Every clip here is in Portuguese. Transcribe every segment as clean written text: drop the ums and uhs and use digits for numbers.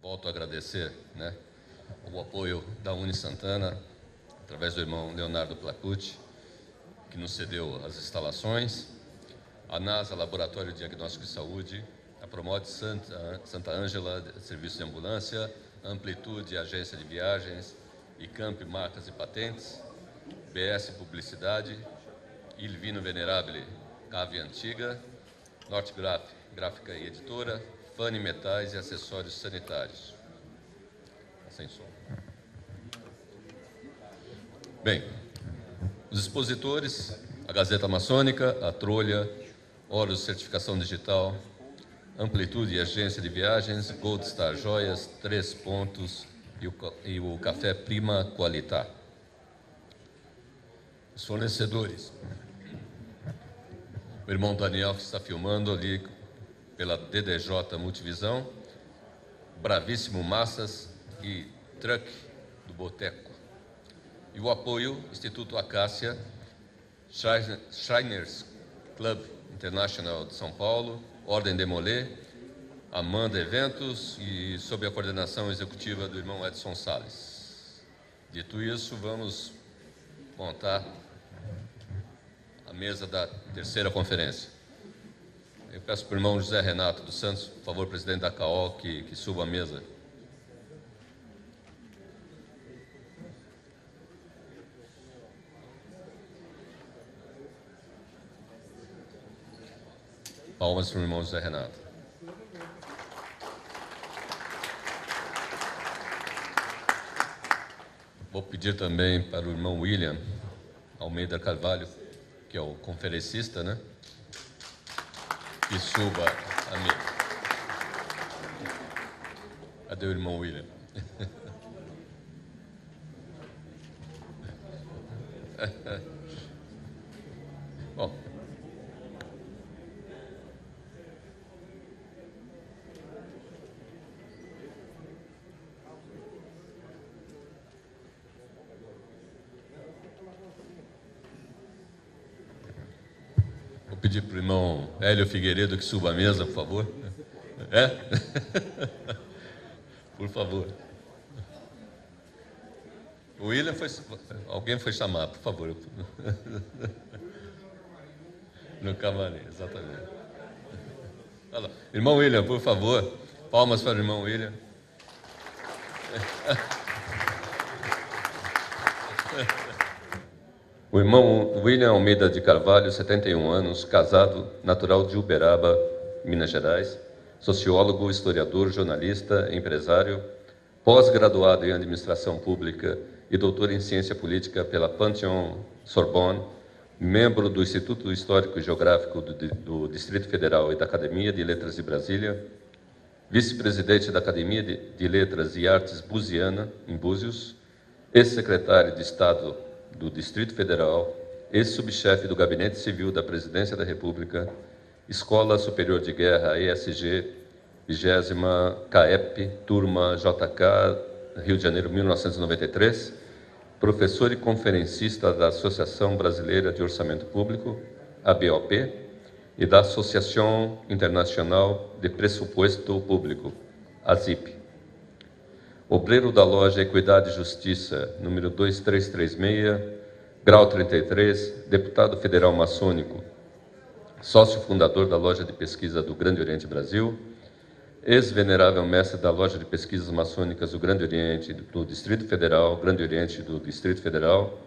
Volto a agradecer, o apoio da Uni Santana, através do irmão Leonardo Placucci, que nos cedeu as instalações, a NASA, Laboratório de Diagnóstico de Saúde, a Promode Santa Ângela, Serviço de Ambulância, Amplitude, Agência de Viagens, ICAMP, Marcas e Patentes, BS Publicidade, Il Vino Venerabile, Cave Antiga, Nortegraf, Gráfica e Editora, Fani Metais e Acessórios Sanitários. Sem som. Bem, os expositores, a Gazeta Maçônica, a Trolha, Horus Certificação Digital, Amplitude e Agência de Viagens, Gold Star Joias, 3 Pontos e o Café Prima Qualità. Os fornecedores. O irmão Daniel, que está filmando ali pela DDJ Multivisão, Bravíssimo Massas e Truck do Boteco. E o apoio, Instituto Acácia, Shriners Club International de São Paulo, Ordem Demolê, Amanda Eventos e sob a coordenação executiva do irmão Edson Salles. Dito isso, vamos montar a mesa da terceira conferência. Eu peço para o irmão José Renato dos Santos, por favor, presidente da CAO, que suba a mesa. Palmas para o irmão José Renato. Vou pedir também para o irmão William Almeida Carvalho, que é o conferencista, que suba a mesa. Cadê o irmão William? Bom. Vou pedir para o irmão Hélio Figueiredo que suba a mesa, por favor. Por favor. O William foi... Alguém foi chamar, por favor. No camarim, exatamente. Olha lá. Irmão William, por favor. Palmas para o irmão William. O irmão William Almeida de Carvalho, 71 anos, casado, natural de Uberaba, Minas Gerais, sociólogo, historiador, jornalista, empresário, pós-graduado em administração pública e doutor em ciência política pela Panthéon-Sorbonne, membro do Instituto Histórico e Geográfico do Distrito Federal e da Academia de Letras de Brasília, vice-presidente da Academia de Letras e Artes Buziana, em Búzios, ex-secretário de Estado do Distrito Federal, ex-subchefe do Gabinete Civil da Presidência da República, Escola Superior de Guerra, ESG, 20ª CAEP, turma JK, Rio de Janeiro, 1993, professor e conferencista da Associação Brasileira de Orçamento Público, ABOP, e da Associação Internacional de Pressuposto Público, ASIP. Obreiro da loja Equidade e Justiça, número 2336, grau 33, deputado federal maçônico, sócio fundador da loja de pesquisa do Grande Oriente Brasil, ex-venerável mestre da loja de pesquisas maçônicas do Grande Oriente do Distrito Federal, Grande Oriente do Distrito Federal,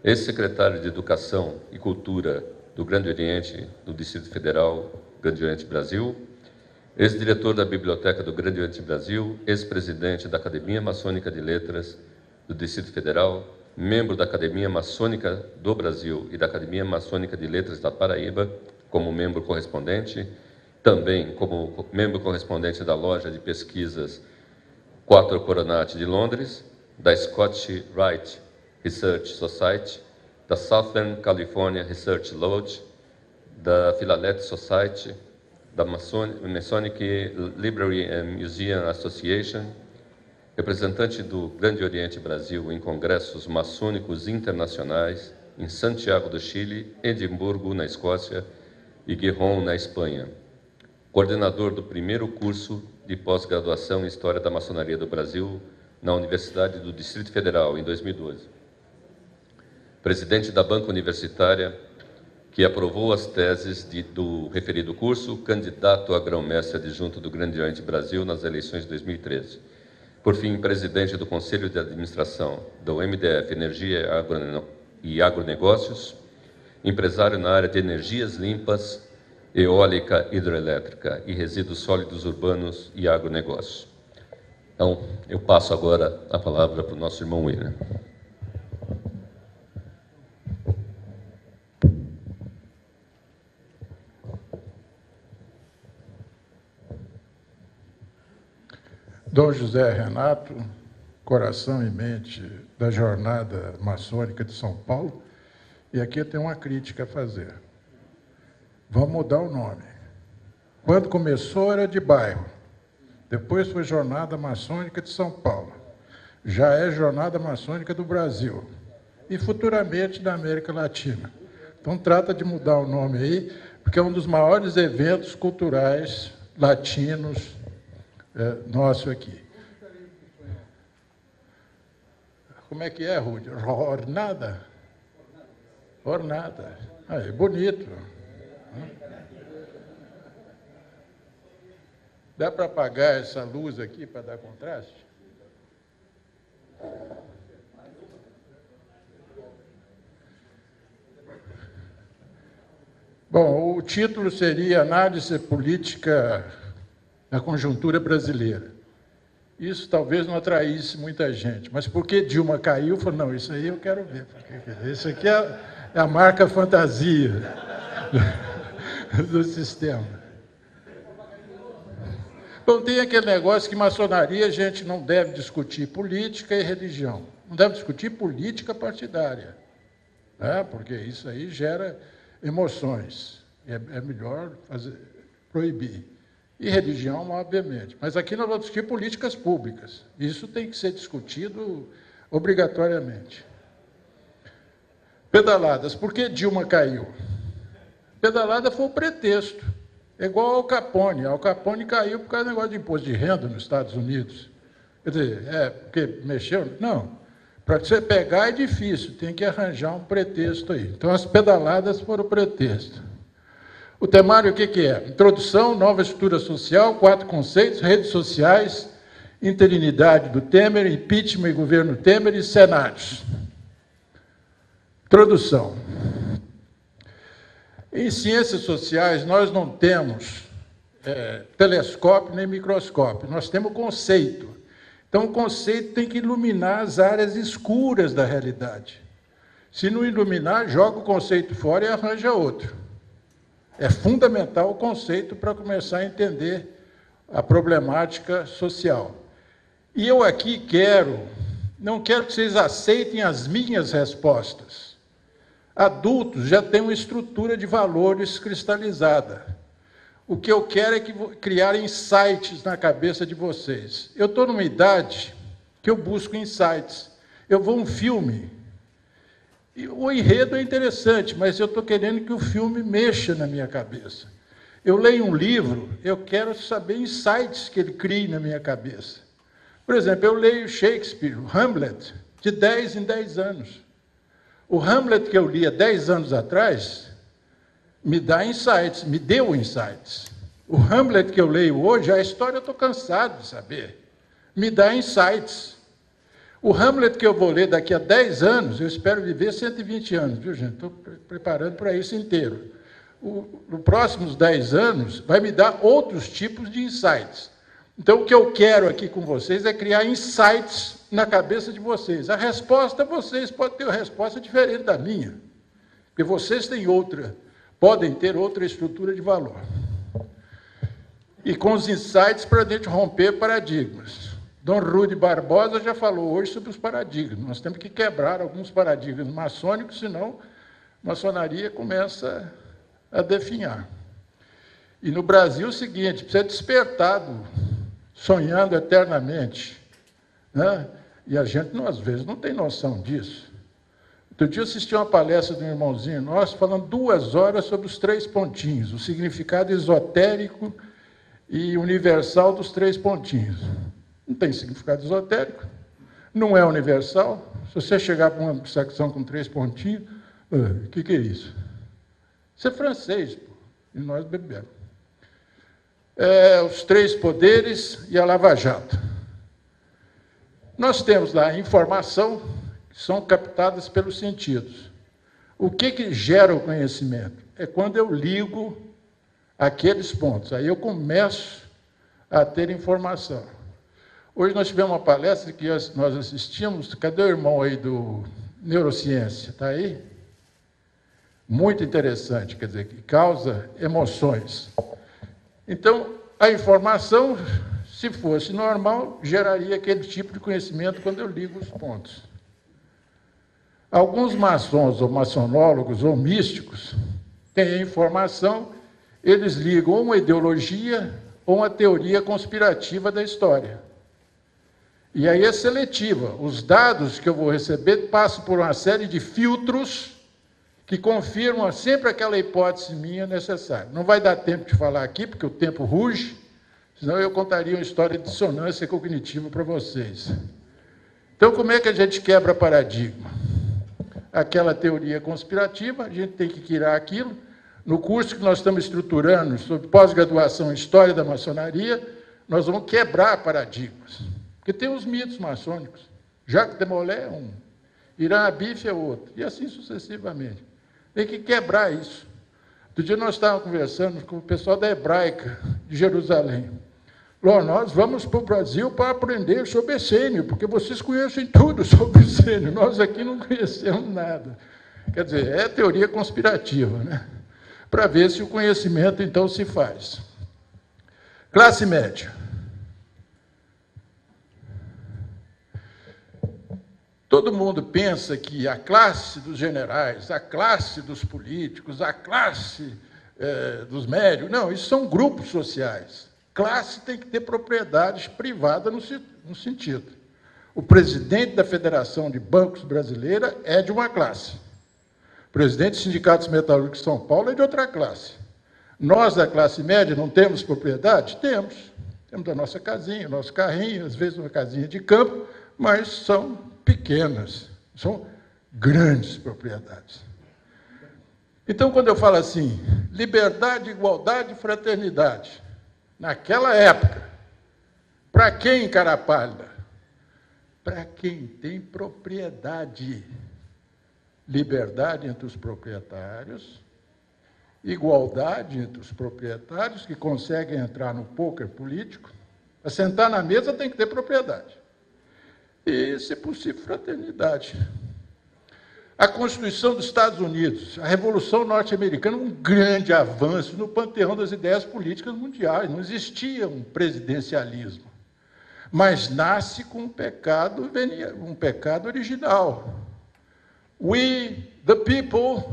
ex-secretário de Educação e Cultura do Grande Oriente do Distrito Federal, Grande Oriente Brasil, ex-diretor da Biblioteca do Grande Oriente Brasil, ex-presidente da Academia Maçônica de Letras do Distrito Federal, membro da Academia Maçônica do Brasil e da Academia Maçônica de Letras da Paraíba, como membro correspondente, também como membro correspondente da Loja de Pesquisas Quattro Coronati de Londres, da Scotch Rite Research Society, da Southern California Research Lodge, da Philatelic Society, da Masonic Library and Museum Association, representante do Grande Oriente Brasil em congressos maçônicos internacionais em Santiago do Chile, Edimburgo, na Escócia, e Gijón, na Espanha. coordenador do primeiro curso de pós-graduação em História da Maçonaria do Brasil na Universidade do Distrito Federal, em 2012. Presidente da banca universitária, que aprovou as teses do referido curso, candidato a grão-mestre adjunto do Grande Oriente Brasil nas eleições de 2013. Por fim, presidente do Conselho de Administração do MDF Energia e Agronegócios, empresário na área de energias limpas, eólica, hidrelétrica e resíduos sólidos urbanos e agronegócios. Então, eu passo agora a palavra para o nosso irmão William. Dom José Renato, coração e mente da Jornada Maçônica de São Paulo, e aqui eu tenho uma crítica a fazer. Vamos mudar o nome. Quando começou era de bairro, depois foi Jornada Maçônica de São Paulo, já é Jornada Maçônica do Brasil, e futuramente da América Latina. Então trata de mudar o nome aí, porque é um dos maiores eventos culturais latinos nosso aqui. Como é que é, Rudy? Ornada? Ornada. Aí, bonito. Dá para apagar essa luz aqui para dar contraste? Bom, o título seria Análise Política da Conjuntura Brasileira. Isso talvez não atraísse muita gente, mas porque Dilma caiu, falou, não, isso aí eu quero ver. Isso aqui é a marca fantasia do sistema. Bom, tem aquele negócio que maçonaria a gente não deve discutir política e religião. Não deve discutir política partidária, né? Porque isso aí gera emoções. É melhor proibir. E religião, obviamente. Mas aqui nós vamos discutir políticas públicas. Isso tem que ser discutido obrigatoriamente. Pedaladas. Por que Dilma caiu? Pedalada foi o pretexto. É igual ao Capone. Al Capone caiu por causa do negócio de imposto de renda nos Estados Unidos. Quer dizer, porque mexeu? Não. Para você pegar é difícil, tem que arranjar um pretexto aí. Então, as pedaladas foram o pretexto. O temário, o que é? Introdução, nova estrutura social, 4 conceitos, redes sociais, interinidade do Temer, impeachment e governo Temer e cenários. Introdução. Em ciências sociais, nós não temos telescópio nem microscópio, nós temos conceito. Então, o conceito tem que iluminar as áreas escuras da realidade. Se não iluminar, joga o conceito fora e arranja outro. É fundamental o conceito para começar a entender a problemática social. E eu aqui não quero que vocês aceitem as minhas respostas. Adultos já têm uma estrutura de valores cristalizada. O que eu quero é criar insights na cabeça de vocês. Eu estou numa idade que eu busco insights. Eu vou a um filme. O enredo é interessante, mas eu estou querendo que o filme mexa na minha cabeça. Eu leio um livro, eu quero saber insights que ele crie na minha cabeça. Por exemplo, eu leio Shakespeare, Hamlet, de 10 em 10 anos. O Hamlet que eu li há 10 anos atrás me dá insights, me deu insights. O Hamlet que eu leio hoje, a história eu estou cansado de saber, me dá insights. O Hamlet que eu vou ler daqui a 10 anos, eu espero viver 120 anos, viu, gente? Estou preparando para isso inteiro. Nos próximos 10 anos, vai me dar outros tipos de insights. Então, o que eu quero aqui com vocês é criar insights na cabeça de vocês. A resposta, vocês podem ter uma resposta diferente da minha, porque vocês podem ter outra estrutura de valor. E com os insights para a gente romper paradigmas. Dom Rudy Barbosa já falou hoje sobre os paradigmas. Nós temos que quebrar alguns paradigmas maçônicos, senão a maçonaria começa a definhar. E no Brasil é o seguinte, precisa despertar sonhando eternamente, né? E a gente, às vezes, não tem noção disso. Outro dia eu assisti uma palestra de um irmãozinho nosso falando 2 horas sobre os 3 pontinhos, o significado esotérico e universal dos 3 pontinhos. Não tem significado esotérico, não é universal. Se você chegar para uma secção com 3 pontinhos, o que é isso? Isso é francês, pô, e nós bebemos. Os 3 poderes e a Lava Jato. Nós temos lá a informação, que são captadas pelos sentidos. O que gera o conhecimento? É quando eu ligo aqueles pontos. Aí eu começo a ter informação. Hoje nós tivemos uma palestra que nós assistimos. Cadê o irmão aí do Neurociência? Está aí? Muito interessante, quer dizer, que causa emoções. Então, a informação, se fosse normal, geraria aquele tipo de conhecimento quando eu ligo os pontos. Alguns maçons, ou maçonólogos, ou místicos, têm a informação, eles ligam uma ideologia ou uma teoria conspirativa da história. E aí é seletiva. Os dados que eu vou receber passam por uma série de filtros que confirmam sempre aquela hipótese minha necessária. Não vai dar tempo de falar aqui, porque o tempo ruge, senão eu contaria uma história de dissonância cognitiva para vocês. Então, como é que a gente quebra paradigma? Aquela teoria conspirativa, a gente tem que tirar aquilo. No curso que nós estamos estruturando sobre pós-graduação em História da Maçonaria, nós vamos quebrar paradigmas. Porque tem os mitos maçônicos. Jacques de Molay é um, Irã Abif é outro, e assim sucessivamente. Tem que quebrar isso. Outro dia nós estávamos conversando com o pessoal da Hebraica, de Jerusalém. Nós vamos para o Brasil para aprender sobre Essênio, porque vocês conhecem tudo sobre Essênio, nós aqui não conhecemos nada. Quer dizer, é teoria conspirativa, né? Para ver se o conhecimento, então, se faz. Classe média. Todo mundo pensa que a classe dos generais, a classe dos políticos, a classe dos médicos... Não, isso são grupos sociais. Classe tem que ter propriedades privadas no sentido. O presidente da Federação de Bancos Brasileira é de uma classe. O presidente dos Sindicatos Metalúrgicos de São Paulo é de outra classe. Nós, da classe média, não temos propriedade? Temos. Temos a nossa casinha, o nosso carrinho, às vezes uma casinha de campo, mas são pequenas, são grandes propriedades. Então, quando eu falo assim, liberdade, igualdade e fraternidade, naquela época, para quem, cara pálida? Para quem tem propriedade. Liberdade entre os proprietários, igualdade entre os proprietários que conseguem entrar no pôquer político. Para sentar na mesa tem que ter propriedade. E, se possível, fraternidade. A Constituição dos Estados Unidos, a Revolução Norte-Americana, um grande avanço no panteão das ideias políticas mundiais. Não existia um presidencialismo, mas nasce com um pecado original. We, the people,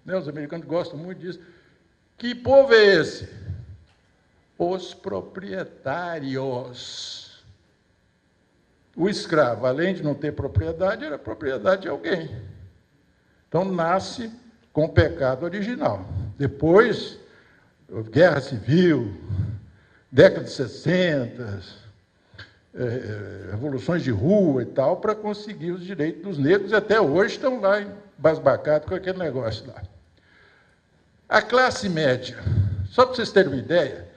né, os americanos gostam muito disso. Que povo é esse? Os proprietários. O escravo, além de não ter propriedade, era propriedade de alguém. Então, nasce com o pecado original. Depois, guerra civil, década de 60, revoluções de rua e tal, para conseguir os direitos dos negros, e até hoje estão lá embasbacados com aquele negócio lá. A classe média, só para vocês terem uma ideia,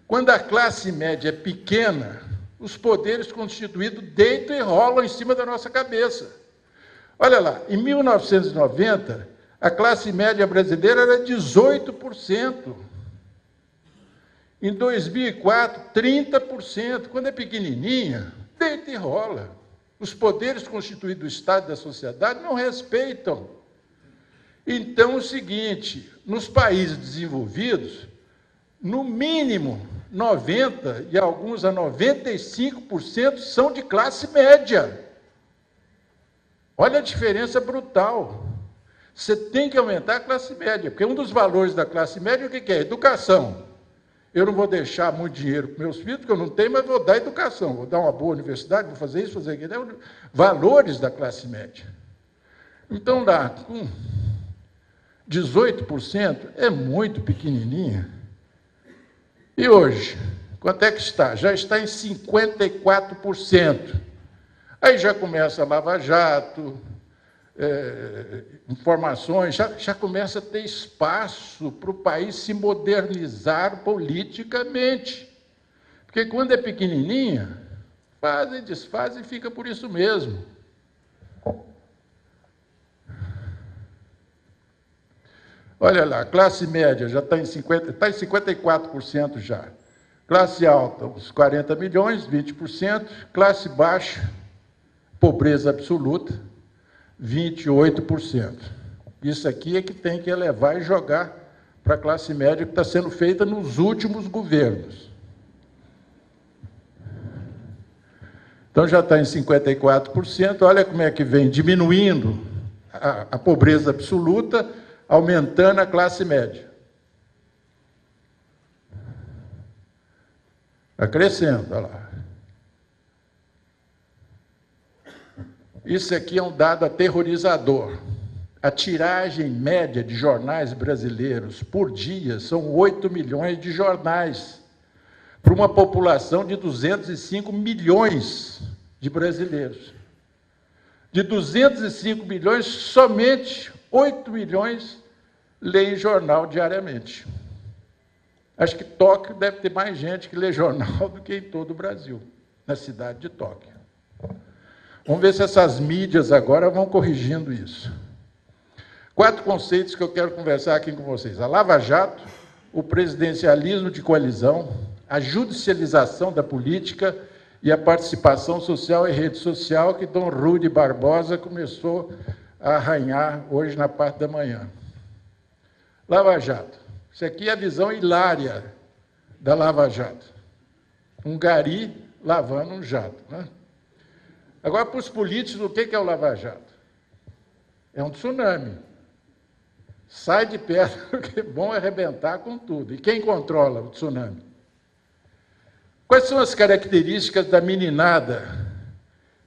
quando a classe média é pequena, os poderes constituídos deitam e rolam em cima da nossa cabeça. Olha lá, em 1990, a classe média brasileira era 18%. Em 2004, 30%. Quando é pequenininha, deita e rola. Os poderes constituídos do Estado e da sociedade não respeitam. Então, é o seguinte, nos países desenvolvidos, no mínimo 90% e alguns a 95% são de classe média. Olha a diferença brutal. Você tem que aumentar a classe média, porque um dos valores da classe média, o que é? Educação. Eu não vou deixar muito dinheiro para meus filhos, porque eu não tenho, mas vou dar educação. Vou dar uma boa universidade, vou fazer isso, fazer aquilo. Valores da classe média. Então, lá, com 18%, é muito pequenininha. E hoje, Quanto é que está? Já está em 54%. Aí já começa a Lava Jato, informações, já começa a ter espaço para o país se modernizar politicamente. Porque quando é pequenininha, faz e desfaz e fica por isso mesmo. Olha lá, classe média já está em 54% já. Classe alta, uns 40 milhões, 20%. Classe baixa, pobreza absoluta, 28%. Isso aqui é que tem que elevar e jogar para a classe média, que está sendo feita nos últimos governos. Então já está em 54%, olha como é que vem diminuindo a pobreza absoluta, aumentando a classe média. Está crescendo, olha lá. Isso aqui é um dado aterrorizador. A tiragem média de jornais brasileiros por dia são 8 milhões de jornais, para uma população de 205 milhões de brasileiros. De 205 milhões, somente 8 milhões leem jornal diariamente. Acho que Tóquio deve ter mais gente que lê jornal do que em todo o Brasil, na cidade de Tóquio. Vamos ver se essas mídias agora vão corrigindo isso. 4 conceitos que eu quero conversar aqui com vocês. A Lava Jato, o presidencialismo de coalizão, a judicialização da política e a participação social e rede social que Dom Ruy de Barbosa começou a arranhar hoje na parte da manhã. Lava Jato. Isso aqui é a visão hilária da Lava Jato. Um gari lavando um jato, né? Agora, para os políticos, o que é o Lava Jato? É um tsunami. Sai de perto, porque é bom arrebentar com tudo. E quem controla o tsunami? Quais são as características da meninada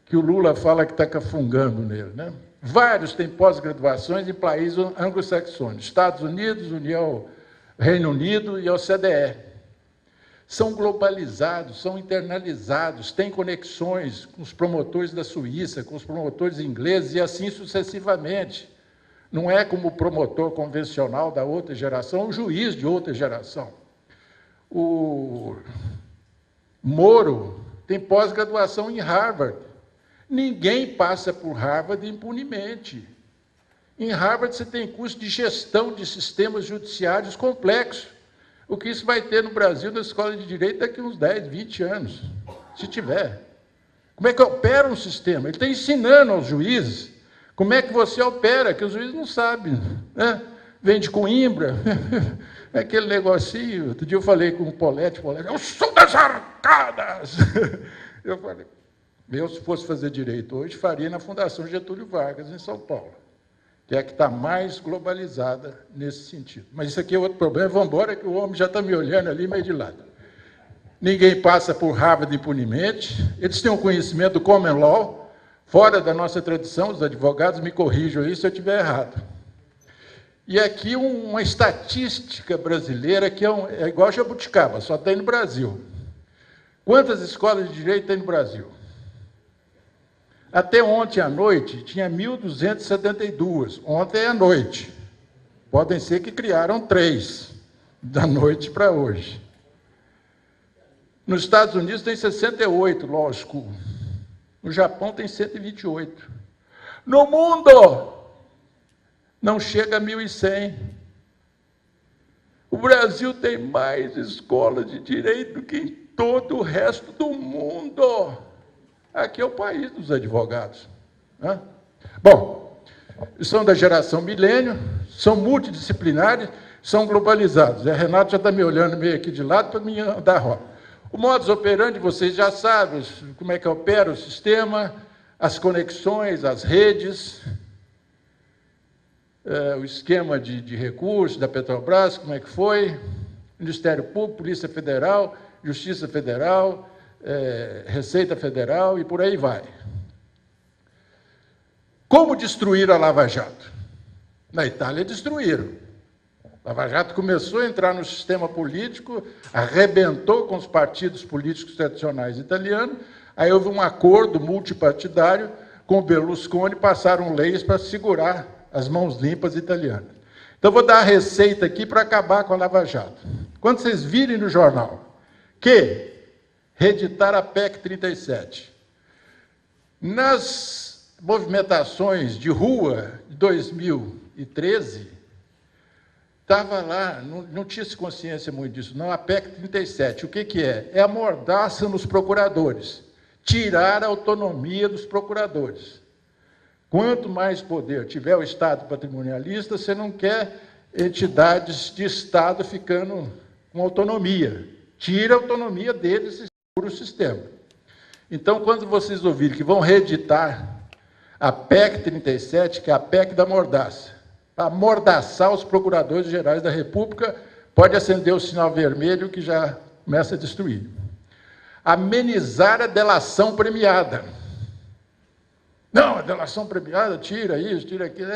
que o Lula fala que está cafungando nele, né? Vários têm pós-graduações em países anglo-saxônicos, Estados Unidos, Reino Unido e a OCDE. São globalizados, são internalizados, têm conexões com os promotores da Suíça, com os promotores ingleses e assim sucessivamente. Não é como o promotor convencional da outra geração, o juiz de outra geração. O Moro tem pós-graduação em Harvard. Ninguém passa por Harvard impunemente. Em Harvard você tem curso de gestão de sistemas judiciários complexos. O que isso vai ter no Brasil, na escola de direito, daqui a uns 10, 20 anos, se tiver. Como é que opera um sistema? Ele está ensinando aos juízes como é que você opera, que os juízes não sabem, né? Vem de Coimbra, é aquele negocinho. Outro dia eu falei com o Polete, eu sou das arcadas. Eu falei, se fosse fazer direito hoje, faria na Fundação Getúlio Vargas, em São Paulo, que é a que está mais globalizada nesse sentido. Mas isso aqui é outro problema, vamos embora, que o homem já está me olhando ali meio de lado. Ninguém passa por Harvard impunemente, eles têm um conhecimento do common law, fora da nossa tradição, os advogados me corrijam aí se eu estiver errado. E aqui uma estatística brasileira que é igual a jabuticaba, só tem no Brasil. Quantas escolas de direito tem no Brasil? Até ontem à noite, tinha 1.272, ontem à noite. Podem ser que criaram 3, da noite para hoje. Nos Estados Unidos tem 68 law school. No Japão tem 128. No mundo, não chega a 1.100. O Brasil tem mais escolas de direito do que em todo o resto do mundo. Aqui é o país dos advogados, né? Bom, são da geração milênio, são multidisciplinares, são globalizados. A Renato já está me olhando meio aqui de lado para me dar roda. O modus operandi, vocês já sabem como é que opera o sistema, as conexões, as redes, o esquema de recursos da Petrobras, como é que foi, Ministério Público, Polícia Federal, Justiça Federal, Receita Federal e por aí vai. Como destruir a Lava Jato? Na Itália destruíram. Lava Jato começou a entrar no sistema político, arrebentou com os partidos políticos tradicionais italianos, aí houve um acordo multipartidário com o Berlusconi, passaram leis para segurar as mãos limpas italianas. Então, vou dar a receita aqui para acabar com a Lava Jato. Quando vocês virem no jornal que reeditar a PEC 37, nas movimentações de rua de 2013, estava lá, não tinha-se consciência muito disso, não, a PEC 37, o que é? É a mordaça nos procuradores, tirar a autonomia dos procuradores. Quanto mais poder tiver o Estado patrimonialista, você não quer entidades de Estado ficando com autonomia. Tira a autonomia deles e segura o sistema. Então, quando vocês ouvirem que vão reeditar a PEC 37, que é a PEC da mordaça, para amordaçar os procuradores gerais da República, pode acender o sinal vermelho que já começa a destruir. Amenizar a delação premiada. Não, a delação premiada, tira isso, tira aquilo.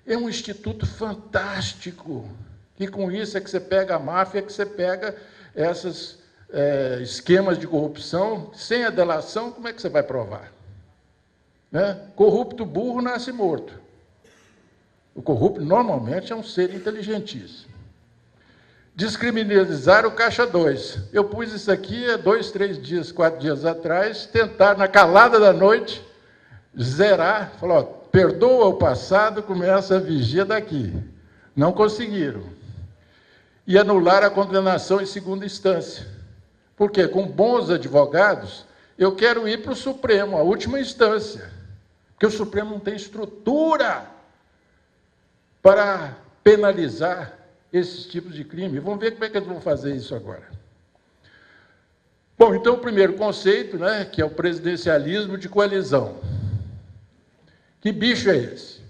É um instituto fantástico, que com isso é que você pega a máfia, é que você pega esses esquemas de corrupção. Sem a delação, como é que você vai provar? Né? Corrupto burro nasce morto. O corrupto, normalmente, é um ser inteligentíssimo. Descriminalizar o Caixa 2. Eu pus isso aqui há 2, 3 dias, 4 dias atrás, tentar, na calada da noite, zerar, falou, ó, perdoa o passado, começa a vigia daqui. Não conseguiram. E anular a condenação em segunda instância. Porque, com bons advogados, eu quero ir para o Supremo, a última instância. Porque o Supremo não tem estrutura para penalizar esses tipos de crime. Vamos ver como é que eles vão fazer isso agora. Bom, então, o primeiro conceito, né, que é o presidencialismo de coalizão. Que bicho é esse?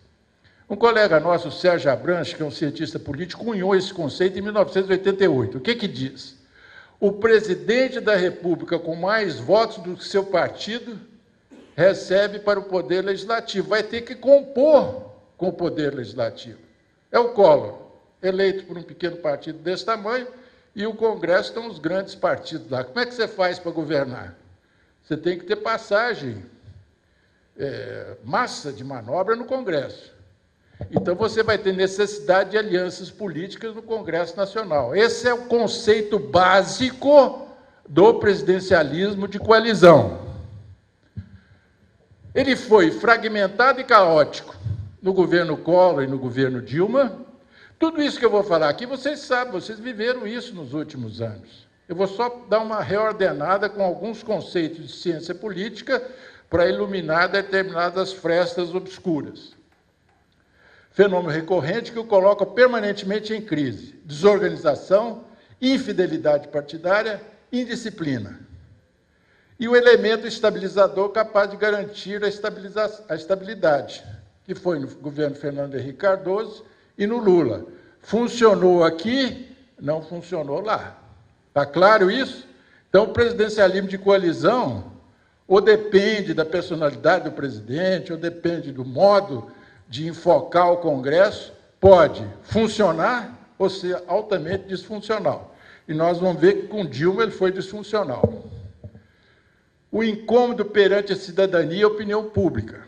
Um colega nosso, Sérgio Abranches, que é um cientista político, cunhou esse conceito em 1988. O que que diz? O presidente da República com mais votos do que seu partido recebe para o poder legislativo. Vai ter que compor com o poder legislativo. É o Collor, eleito por um pequeno partido desse tamanho, e o Congresso estão os grandes partidos lá. Como é que você faz para governar? Você tem que ter passagem, massa de manobra no Congresso. Então, você vai ter necessidade de alianças políticas no Congresso Nacional. Esse é o conceito básico do presidencialismo de coalizão. Ele foi fragmentado e caótico no governo Collor e no governo Dilma. Tudo isso que eu vou falar aqui, vocês sabem, vocês viveram isso nos últimos anos. Eu vou só dar uma reordenada com alguns conceitos de ciência política para iluminar determinadas frestas obscuras. Fenômeno recorrente que o coloca permanentemente em crise. Desorganização, infidelidade partidária, indisciplina. E o elemento estabilizador capaz de garantir a estabilidade, que foi no governo Fernando Henrique Cardoso e no Lula. Funcionou aqui, não funcionou lá. Está claro isso? Então, o presidencialismo de coalizão ou depende da personalidade do presidente, ou depende do modo de enfocar o Congresso, pode funcionar ou ser altamente disfuncional. E nós vamos ver que com Dilma ele foi disfuncional. O incômodo perante a cidadania e a opinião pública.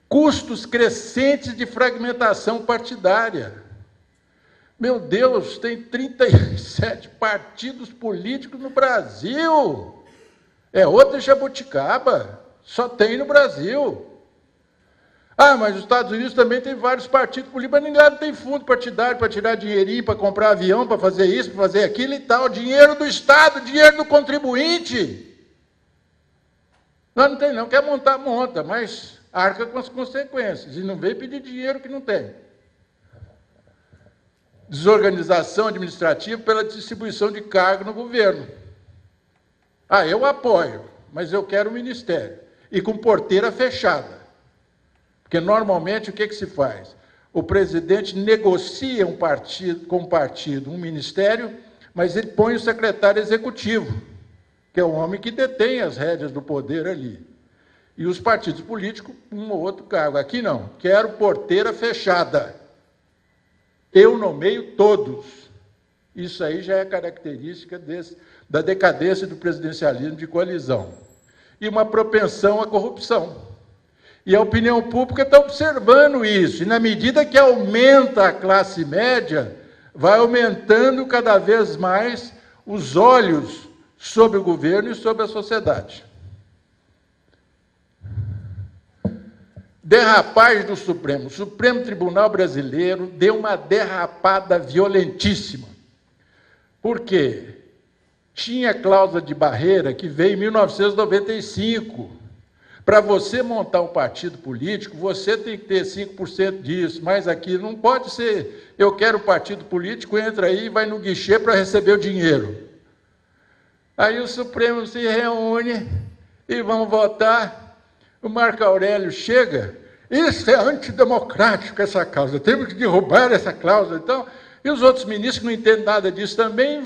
Custos crescentes de fragmentação partidária. Meu Deus, tem 37 partidos políticos no Brasil. É outra jabuticaba, só tem no Brasil. Ah, mas os Estados Unidos também tem vários partidos políticos, mas ninguém não tem fundo partidário para tirar dinheirinho, para comprar avião, para fazer isso, para fazer aquilo e tal. Dinheiro do Estado, dinheiro do contribuinte. Não tem não, quer montar, monta, mas arca com as consequências. E não vem pedir dinheiro que não tem. Desorganização administrativa pela distribuição de cargo no governo. Ah, eu apoio, mas eu quero um ministério. E com porteira fechada. Porque, normalmente, o que se faz? O presidente negocia com um partido um ministério, mas ele põe o secretário executivo, que é o homem que detém as rédeas do poder ali. E os partidos políticos, um ou outro cargo. Aqui não, quero porteira fechada. Eu nomeio todos. Isso aí já é característica da decadência do presidencialismo de coalizão. E uma propensão à corrupção. E a opinião pública está observando isso. E na medida que aumenta a classe média, vai aumentando cada vez mais os olhos sobre o governo e sobre a sociedade. Derrapagem do Supremo. O Supremo Tribunal Brasileiro deu uma derrapada violentíssima. Por quê? Tinha cláusula de barreira que veio em 1995. Para você montar um partido político, você tem que ter 5% disso, mas aqui não pode ser, eu quero um partido político, entra aí e vai no guichê para receber o dinheiro. Aí o Supremo se reúne e vão votar, o Marco Aurélio chega, isso é antidemocrático essa cláusula, temos que derrubar essa cláusula. Então, e os outros ministros que não entendem nada disso também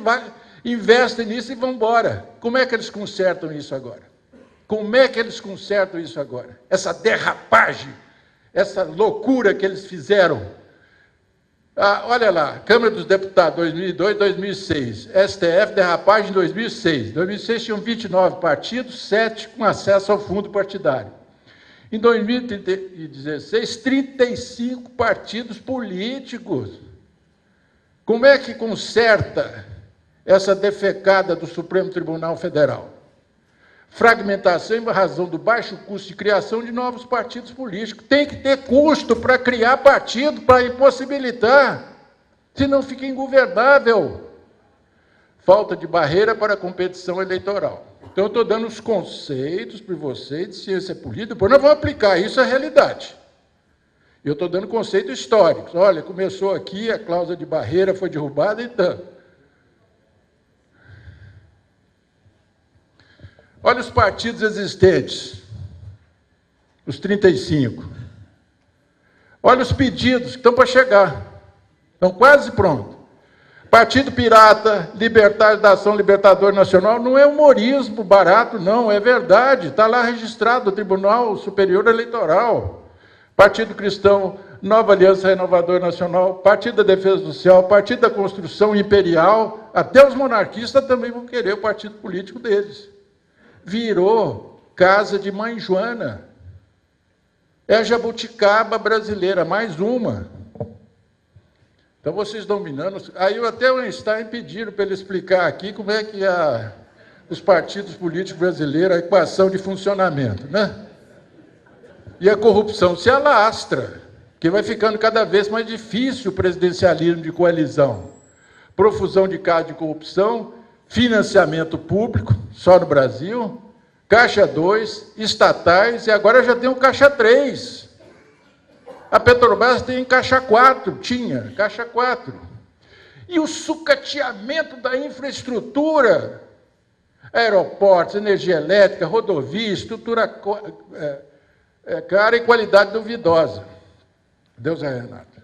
investem nisso e vão embora. Como é que eles consertam isso agora? Como é que eles consertam isso agora? Essa derrapagem, essa loucura que eles fizeram. Olha lá, Câmara dos Deputados, 2002, 2006. STF, derrapagem em 2006. Em 2006 tinham 29 partidos, 7 com acesso ao fundo partidário. Em 2016, 35 partidos políticos. Como é que conserta essa defecada do Supremo Tribunal Federal? Fragmentação em razão do baixo custo de criação de novos partidos políticos. Tem que ter custo para criar partido, para impossibilitar, senão fica ingovernável. Falta de barreira para a competição eleitoral. Então, eu estou dando os conceitos para vocês de ciência política, depois nós vamos aplicar isso à realidade. Eu estou dando conceitos históricos. Olha, começou aqui, a cláusula de barreira foi derrubada, então... Olha os partidos existentes, os 35. Olha os pedidos que estão para chegar. Estão quase prontos. Partido Pirata, Libertário da Ação Libertadora Nacional, não é humorismo barato, não, é verdade. Está lá registrado no Tribunal Superior Eleitoral. Partido Cristão, Nova Aliança Renovadora Nacional, Partido da Defesa Social, Partido da Construção Imperial, até os monarquistas também vão querer o partido político deles. Virou casa de mãe Joana. É a jabuticaba brasileira, mais uma. Então, vocês dominando... Aí até o Einstein pediram para ele explicar aqui como é que os partidos políticos brasileiros, a equação de funcionamento, né? E a corrupção se alastra, que vai ficando cada vez mais difícil o presidencialismo de coalizão. Profusão de casos de corrupção, financiamento público, só no Brasil, Caixa 2, estatais, e agora já tem o Caixa 3. A Petrobras tem Caixa 4, tinha Caixa 4. E o sucateamento da infraestrutura, aeroportos, energia elétrica, rodovia, estrutura cara e qualidade duvidosa. Deus é, Renato.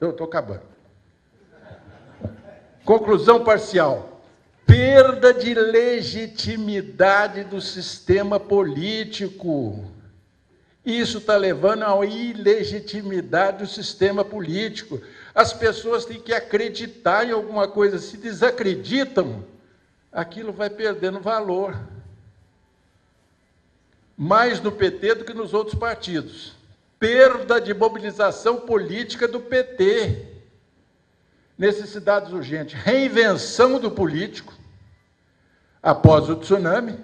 Eu estou acabando. Conclusão parcial. Perda de legitimidade do sistema político. Isso está levando à ilegitimidade do sistema político. As pessoas têm que acreditar em alguma coisa. Se desacreditam, aquilo vai perdendo valor. Mais no PT do que nos outros partidos. Perda de mobilização política do PT. Necessidades urgentes. Reinvenção do político, após o tsunami.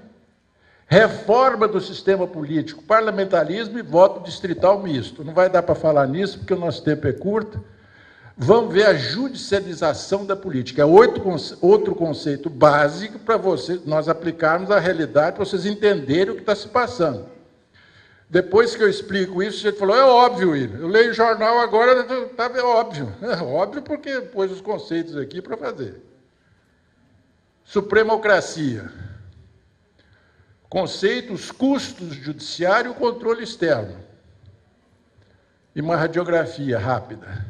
Reforma do sistema político, parlamentarismo e voto distrital misto. Não vai dar para falar nisso, porque o nosso tempo é curto. Vamos ver a judicialização da política. É outro conceito básico para nós aplicarmos à realidade, para vocês entenderem o que está se passando. Depois que eu explico isso, você falou, é óbvio, William. Eu leio o jornal agora, está óbvio. É óbvio porque pôs os conceitos aqui para fazer. Supremocracia. Conceitos, custos judiciário e controle externo. E uma radiografia rápida.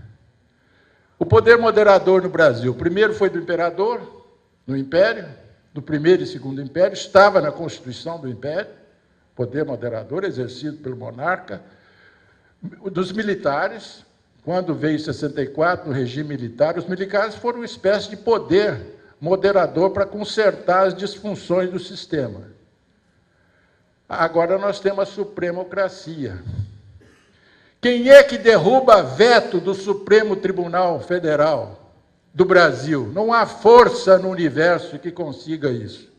O poder moderador no Brasil. O primeiro foi do imperador, no Império, do primeiro e segundo Império, estava na Constituição do Império, poder moderador exercido pelo monarca. Dos militares, quando veio em 64, no regime militar, os militares foram uma espécie de poder moderador para consertar as disfunções do sistema. Agora nós temos a supremocracia. Quem é que derruba veto do Supremo Tribunal Federal do Brasil? Não há força no universo que consiga isso.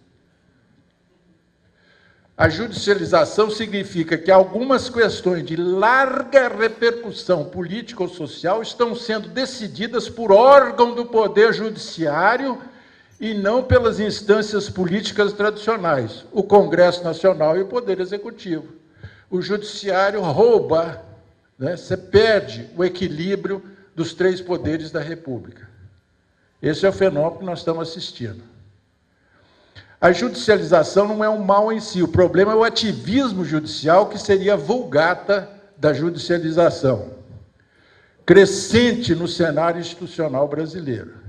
A judicialização significa que algumas questões de larga repercussão política ou social estão sendo decididas por órgão do Poder Judiciário e não pelas instâncias políticas tradicionais, o Congresso Nacional e o Poder Executivo. O Judiciário rouba, né? Você perde o equilíbrio dos três poderes da República. Esse é o fenômeno que nós estamos assistindo. A judicialização não é um mal em si, o problema é o ativismo judicial, que seria a vulgata da judicialização, crescente no cenário institucional brasileiro.